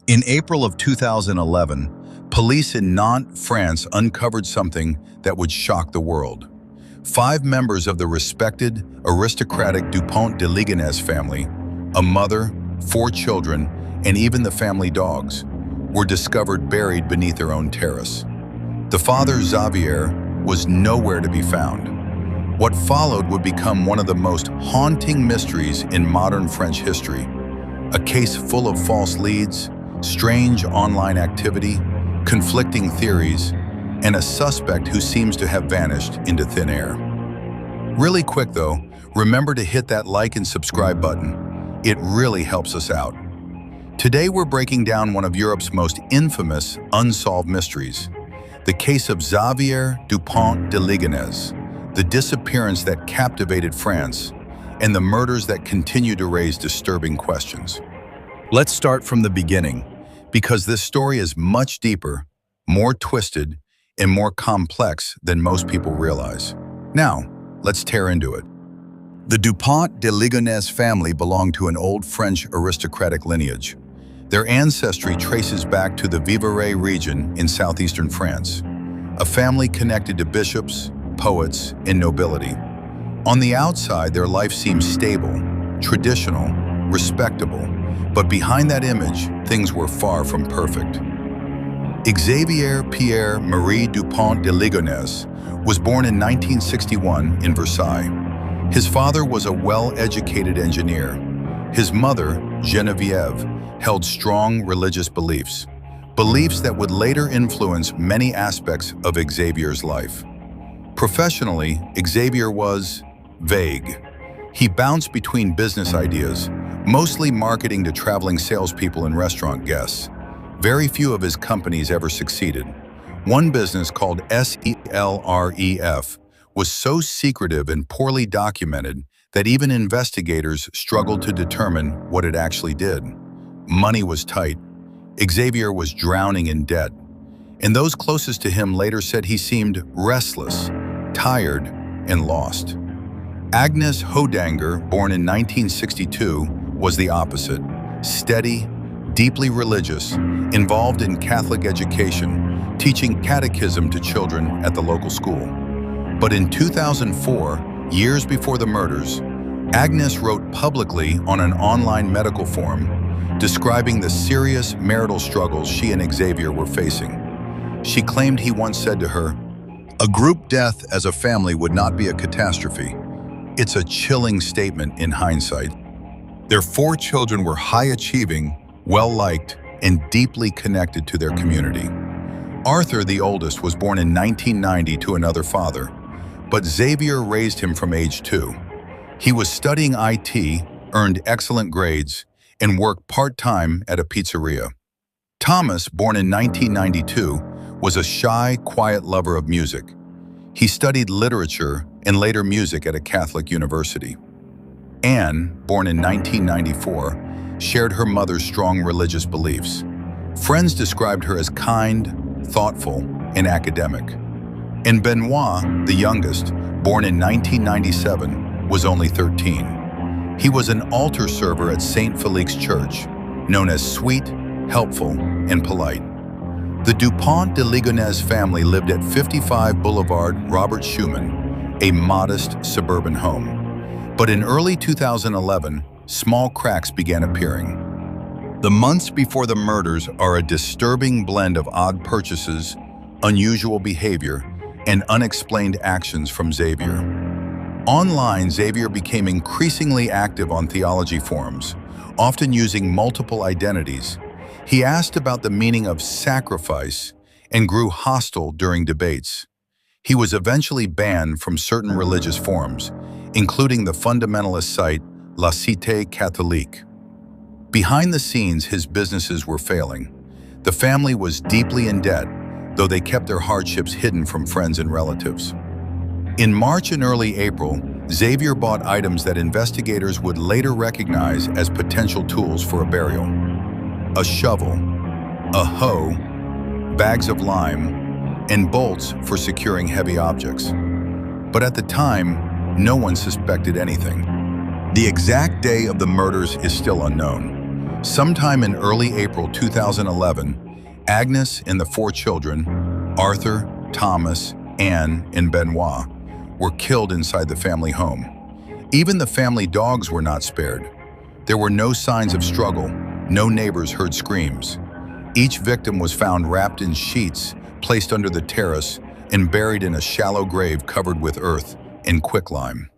In April of 2011, police in Nantes, France uncovered something that would shock the world. 5 members of the respected, aristocratic Dupont de Ligonnès family, a mother, 4 children, and even the family dogs, were discovered buried beneath their own terrace. The father, Xavier, was nowhere to be found. What followed would become one of the most haunting mysteries in modern French history. A case full of false leads, strange online activity, conflicting theories, and a suspect who seems to have vanished into thin air. Really quick though, remember to hit that like and subscribe button. It really helps us out. Today we're breaking down one of Europe's most infamous unsolved mysteries, the case of Xavier Dupont de Ligonnès, the disappearance that captivated France, and the murders that continue to raise disturbing questions. Let's start from the beginning, because this story is much deeper, more twisted, and more complex than most people realize. Now, let's tear into it. The Dupont de Ligonnès family belonged to an old French aristocratic lineage. Their ancestry traces back to the Vivarais region in southeastern France, a family connected to bishops, poets, and nobility. On the outside, their life seems stable, traditional, respectable, but behind that image, things were far from perfect. Xavier Pierre Marie Dupont de Ligonnès was born in 1961 in Versailles. His father was a well-educated engineer. His mother, Geneviève, held strong religious beliefs that would later influence many aspects of Xavier's life. Professionally, Xavier was vague. He bounced between business ideas, mostly marketing to traveling salespeople and restaurant guests. Very few of his companies ever succeeded. One business called SELREF was so secretive and poorly documented that even investigators struggled to determine what it actually did. Money was tight. Xavier was drowning in debt. And those closest to him later said he seemed restless, tired, and lost. Agnès Hodanger, born in 1962, was the opposite. Steady, deeply religious, involved in Catholic education, teaching catechism to children at the local school. But in 2004, years before the murders, Agnès wrote publicly on an online medical forum describing the serious marital struggles she and Xavier were facing. She claimed he once said to her, "A group death as a family would not be a catastrophe." It's a chilling statement in hindsight. Their 4 children were high-achieving, well-liked, and deeply connected to their community. Arthur, the oldest, was born in 1990 to another father, but Xavier raised him from age 2. He was studying IT, earned excellent grades, and worked part-time at a pizzeria. Thomas, born in 1992, was a shy, quiet lover of music. He studied literature and later music at a Catholic university. Anne, born in 1994, shared her mother's strong religious beliefs. Friends described her as kind, thoughtful, and academic. And Benoit, the youngest, born in 1997, was only 13. He was an altar server at St. Felix Church, known as sweet, helpful, and polite. The Dupont de Ligonnès family lived at 55 Boulevard Robert Schumann, a modest suburban home. But in early 2011, small cracks began appearing. The months before the murders are a disturbing blend of odd purchases, unusual behavior, and unexplained actions from Xavier. Online, Xavier became increasingly active on theology forums, often using multiple identities. He asked about the meaning of sacrifice and grew hostile during debates. He was eventually banned from certain religious forums, including the fundamentalist site La Cité Catholique. Behind the scenes, his businesses were failing. The family was deeply in debt, though they kept their hardships hidden from friends and relatives. In March and early April, Xavier bought items that investigators would later recognize as potential tools for a burial. A shovel, a hoe, bags of lime, and bolts for securing heavy objects. But at the time, no one suspected anything. The exact day of the murders is still unknown. Sometime in early April 2011, Agnes and the four children, Arthur, Thomas, Anne, and Benoit, were killed inside the family home. Even the family dogs were not spared. There were no signs of struggle. No neighbors heard screams. Each victim was found wrapped in sheets, placed under the terrace, and buried in a shallow grave covered with earth and quicklime.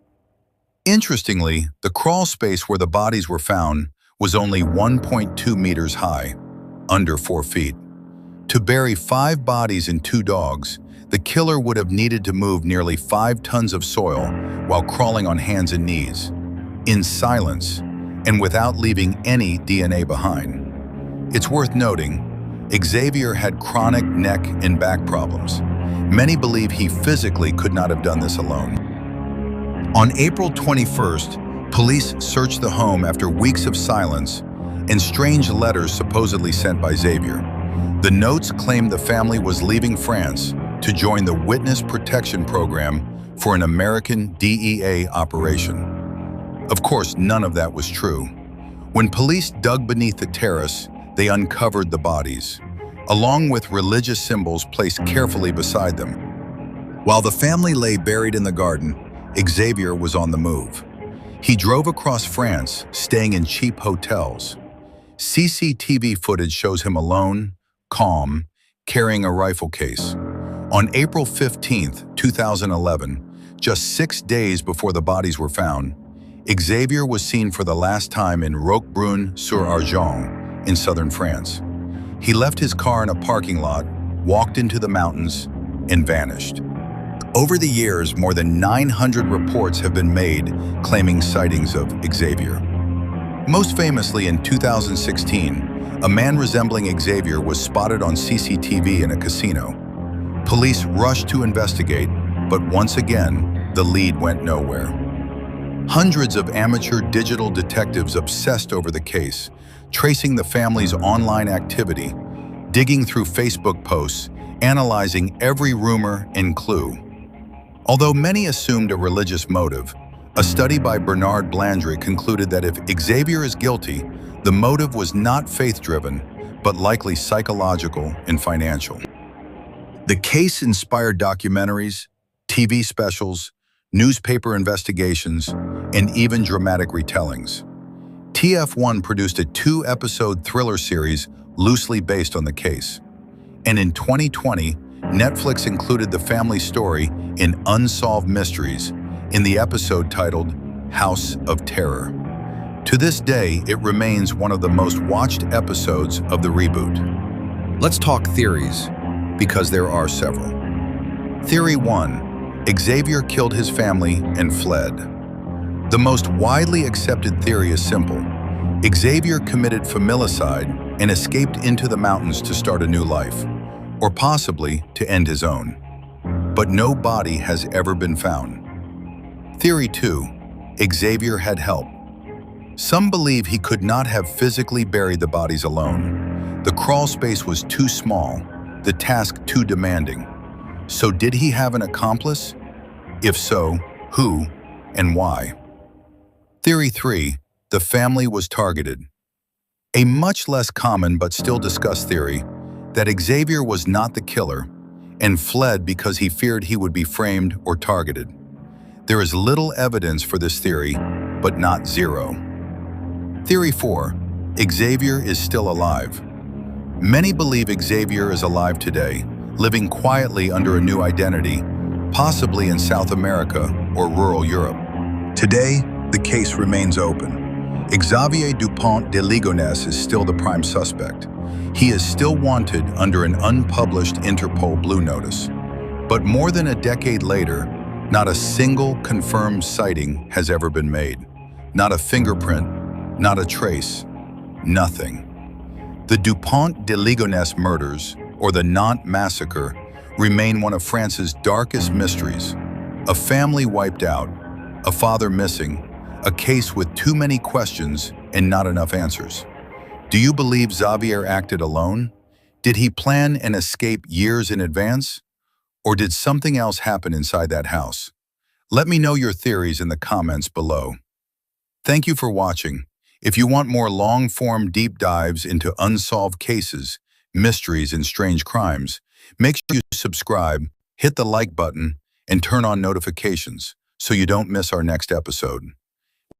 Interestingly, the crawl space where the bodies were found was only 1.2 meters high, under 4 feet. To bury 5 bodies and 2 dogs, the killer would have needed to move nearly 5 tons of soil while crawling on hands and knees, in silence and without leaving any DNA behind. It's worth noting, Xavier had chronic neck and back problems. Many believe he physically could not have done this alone. On April 21st, police searched the home after weeks of silence and strange letters supposedly sent by Xavier. The notes claimed the family was leaving France to join the Witness Protection Program for an American DEA operation. Of course, none of that was true. When police dug beneath the terrace, they uncovered the bodies, along with religious symbols placed carefully beside them. While the family lay buried in the garden, Xavier was on the move. He drove across France, staying in cheap hotels. CCTV footage shows him alone, calm, carrying a rifle case. On April 15, 2011, just 6 days before the bodies were found, Xavier was seen for the last time in Roquebrune-sur-Argens in southern France. He left his car in a parking lot, walked into the mountains, and vanished. Over the years, more than 900 reports have been made claiming sightings of Xavier. Most famously, in 2016, a man resembling Xavier was spotted on CCTV in a casino. Police rushed to investigate, but once again, the lead went nowhere. Hundreds of amateur digital detectives obsessed over the case, tracing the family's online activity, digging through Facebook posts, analyzing every rumor and clue. Although many assumed a religious motive, a study by Bernard Blandry concluded that if Xavier is guilty, the motive was not faith-driven, but likely psychological and financial. The case inspired documentaries, TV specials, newspaper investigations, and even dramatic retellings. TF1 produced a 2-episode thriller series loosely based on the case. And in 2020, Netflix included the family story in Unsolved Mysteries in the episode titled House of Terror. To this day, it remains one of the most watched episodes of the reboot. Let's talk theories, because there are several. Theory 1. Xavier killed his family and fled. The most widely accepted theory is simple. Xavier committed familicide and escaped into the mountains to start a new life, or possibly to end his own. But no body has ever been found. Theory 2. Xavier had help. Some believe he could not have physically buried the bodies alone. The crawl space was too small, the task too demanding. So did he have an accomplice? If so, who and why? Theory 3. The family was targeted. A much less common but still discussed theory that Xavier was not the killer and fled because he feared he would be framed or targeted. There is little evidence for this theory, but not zero. Theory 4. Xavier is still alive. Many believe Xavier is alive today, living quietly under a new identity, possibly in South America or rural Europe. Today, the case remains open. Xavier Dupont de Ligonnès is still the prime suspect. He is still wanted under an unpublished Interpol Blue Notice. But more than a decade later, not a single confirmed sighting has ever been made. Not a fingerprint, not a trace, nothing. The Dupont de Ligonnès murders, or the Nantes Massacre, remain one of France's darkest mysteries. A family wiped out, a father missing, a case with too many questions and not enough answers. Do you believe Xavier acted alone? Did he plan an escape years in advance? Or did something else happen inside that house? Let me know your theories in the comments below. Thank you for watching. If you want more long-form deep dives into unsolved cases, mysteries, and strange crimes, make sure you subscribe, hit the like button, and turn on notifications so you don't miss our next episode.